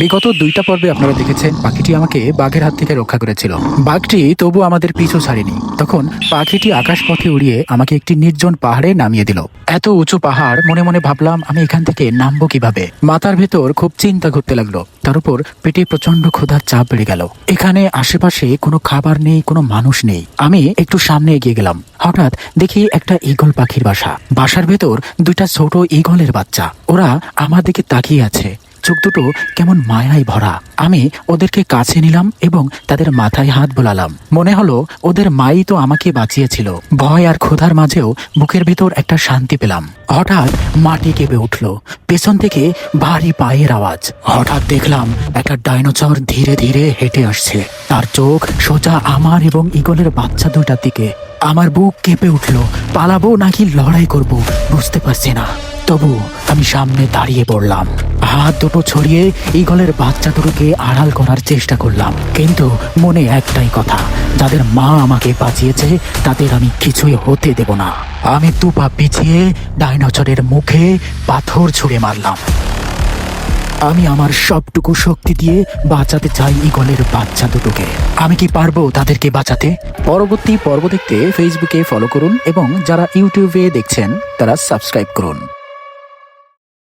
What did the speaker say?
বিগত 2টা পর্বে আপনারা দেখেছেন পাখিটি আমাকে বাঘের হাত থেকে রক্ষা করেছিল। বাঘটি তবু আমাদের পিছু ছাড়েনি। তখন পাখিটি আকাশপথে উড়িয়ে আমাকে একটি নির্জন পাহাড়ে নামিয়ে দিল। এত উঁচু পাহাড়, মনে মনে ভাবলাম আমি এখান থেকে নামবো কিভাবে। মাথার ভেতর খুব চিন্তা ঘুরতে লাগলো। তার উপর পেটে প্রচন্ড ক্ষুধার চাপ বেড়ে গেল। এখানে আশেপাশে কোনো খাবার নেই, কোনো মানুষ নেই। আমি একটু সামনে এগিয়ে গেলাম। হঠাৎ দেখি একটা ঈগল পাখির বাসা। বাসার ভেতর 2টা ছোট ঈগলের বাচ্চা। ওরা আমার দিকে তাকিয়ে আছে, চোখ দুটো কেমন মায়ায় ভরা। আমি ওদেরকে কাছে নিলাম এবং তাদের মাথায় হাত বোলালাম। মনে হলো ওদের মাই তো আমাকে বাঁচিয়েছিল। ভয় আর ক্ষুধার মাঝেও বুকের ভেতর একটা শান্তি পেলাম। হঠাৎ মাটি কেঁপে উঠল, পেছন থেকে ভারী পায়ের আওয়াজ। হঠাৎ দেখলাম একটা ডাইনোসর ধীরে ধীরে হেঁটে আসছে। তার চোখ সোজা আমার এবং ঈগলের বাচ্চা 2টার দিকে। আমার বুক কেঁপে উঠল। পালাবো নাকি লড়াই করব বুঝতে পারছি না। তবু আমি সামনে দাঁড়িয়ে পড়লাম। হাত দুটো ছড়িয়ে ঈগলের বাচ্চা দুটোকে আড়াল করার চেষ্টা করলাম। কিন্তু মনে একটাই কথা, যাদের মা আমাকে বাঁচিয়েছে তাদের আমি কিছুই হতে দেব না। আমি 2 পা পিছিয়ে ডাইনোসরের মুখে পাথর ছুঁড়ে মারলাম। আমি আমার সবটুকু শক্তি দিয়ে বাঁচাতে চাই ঈগলের বাচ্চা দুটোকে। আমি কি পারবো তাদেরকে বাঁচাতে? পরবর্তী পর্ব দেখতে ফেসবুকে ফলো করুন এবং যারা ইউটিউবে দেখছেন তারা সাবস্ক্রাইব করুন।